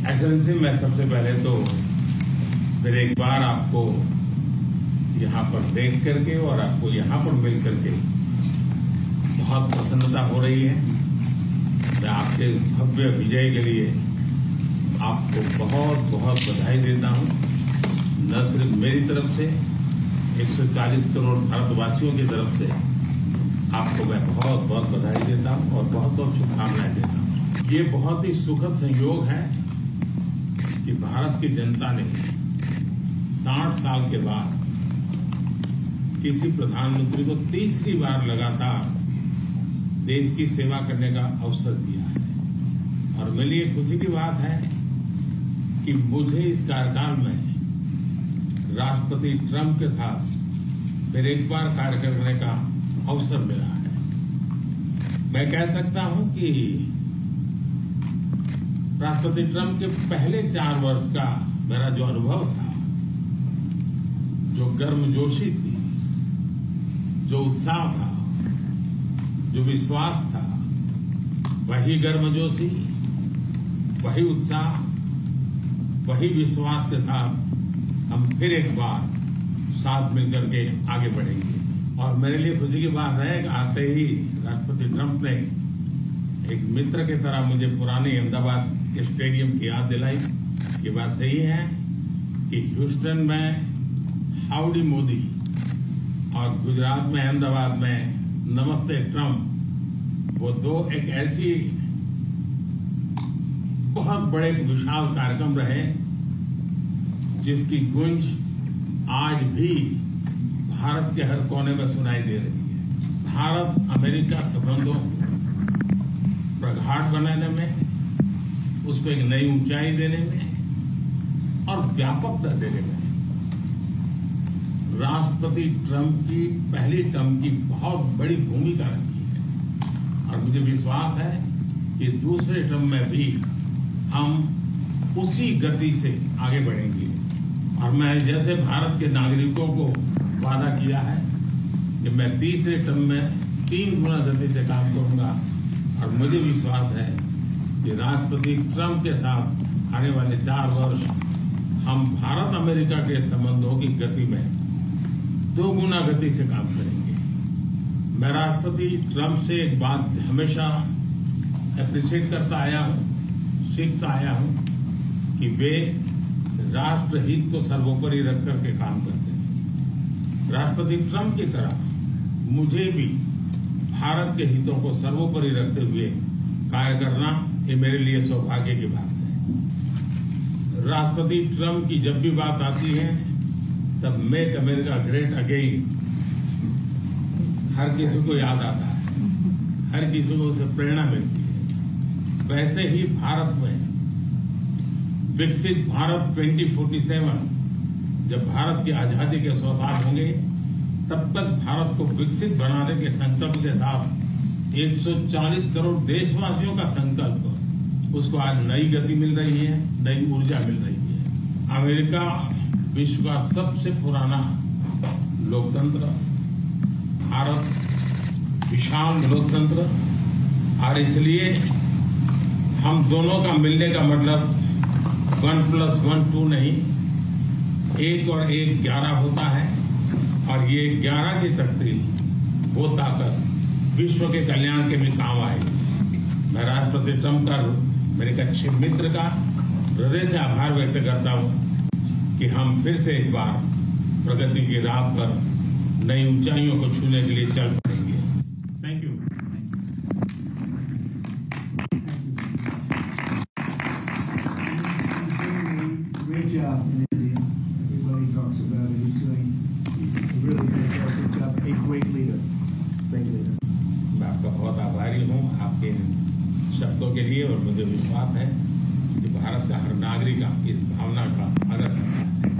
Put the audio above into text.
Excellency, मैं सबसे पहले तो फिर एक बार आपको यहाँ पर देख करके और आपको यहाँ पर मिल करके बहुत प्रसन्नता हो रही है। मैं आपके भव्य विजय के लिए आपको बहुत बहुत बधाई देता हूँ। न सिर्फ मेरी तरफ से, 140 करोड़ भारतवासियों की तरफ से आपको मैं बहुत बहुत बधाई देता हूँ और बहुत बहुत शुभकामनाएं देता हूँ। ये बहुत ही सुखद संयोग है कि भारत की जनता ने 60 साल के बाद किसी प्रधानमंत्री को तीसरी बार लगातार देश की सेवा करने का अवसर दिया है। और मेरे लिए खुशी की बात है कि मुझे इस कार्यकाल में राष्ट्रपति ट्रंप के साथ फिर एक बार कार्य करने का अवसर मिला है। मैं कह सकता हूं कि राष्ट्रपति ट्रंप के पहले 4 वर्ष का मेरा जो अनुभव था, जो गर्मजोशी थी, जो उत्साह था, जो विश्वास था, वही गर्मजोशी, वही उत्साह, वही विश्वास के साथ हम फिर एक बार साथ मिलकर के आगे बढ़ेंगे। और मेरे लिए खुशी की बात है कि आते ही राष्ट्रपति ट्रंप ने एक मित्र की तरह मुझे पुराने अहमदाबाद के स्टेडियम की याद दिलाई। ये बात सही है कि ह्यूस्टन में हाउडी मोदी और गुजरात में अहमदाबाद में नमस्ते ट्रंप, वो दो एक ऐसी बहुत बड़े विशाल कार्यक्रम रहे जिसकी गूंज आज भी भारत के हर कोने में सुनाई दे रही है। भारत अमेरिका संबंधों प्रगाढ़ बनाने में, उसको एक नई ऊंचाई देने में और व्यापकता देने में राष्ट्रपति ट्रंप की पहली टर्म की बहुत बड़ी भूमिका रही है। और मुझे विश्वास है कि दूसरे टर्म में भी हम उसी गति से आगे बढ़ेंगे। और मैं जैसे भारत के नागरिकों को वादा किया है कि मैं तीसरे टर्म में 3 गुना गति से काम करूंगा। और मुझे विश्वास है कि राष्ट्रपति ट्रंप के साथ आने वाले 4 वर्ष हम भारत अमेरिका के संबंधों की गति में 2 गुना गति से काम करेंगे। मैं राष्ट्रपति ट्रंप से एक बात हमेशा अप्रिशिएट करता आया हूं, सीखता आया हूं कि वे राष्ट्रहित को सर्वोपरि रख करके काम करते हैं। राष्ट्रपति ट्रंप की तरह मुझे भी भारत के हितों को सर्वोपरि रखते हुए कार्य करना, ये मेरे लिए सौभाग्य की बात है। राष्ट्रपति ट्रंप की जब भी बात आती है तब मेक अमेरिका ग्रेट अगेन हर किसी को याद आता है, हर किसी को उससे प्रेरणा मिलती है। वैसे ही भारत में विकसित भारत 2047, जब भारत की आजादी के 100 साल होंगे, तब तक भारत को विकसित बनाने के संकल्प के साथ 140 करोड़ देशवासियों का संकल्प, उसको आज नई गति मिल रही है, नई ऊर्जा मिल रही है। अमेरिका विश्व का सबसे पुराना लोकतंत्र, भारत विशाल लोकतंत्र, और इसलिए हम दोनों का मिलने का मतलब 1+1 2 नहीं, 1 और 1 11 होता है। और ये 11 की शक्ति, वो ताकत विश्व के कल्याण के भी काम आएगी। मैं राष्ट्रपति ट्रंप का, मेरे एक अच्छे मित्र का हृदय से आभार व्यक्त करता हूं कि हम फिर से एक बार प्रगति की राह पर नई ऊंचाइयों को छूने के लिए चल पड़ेंगे। Thank you. Great job in India. Everybody talks about it. He's doing a really fantastic job. A great leader. Great leader. मैं आपका बहुत आभारी हूँ आपके शब्दों के लिए। और मुझे विश्वास है कि भारत का हर नागरिक इस भावना का आदर करता है।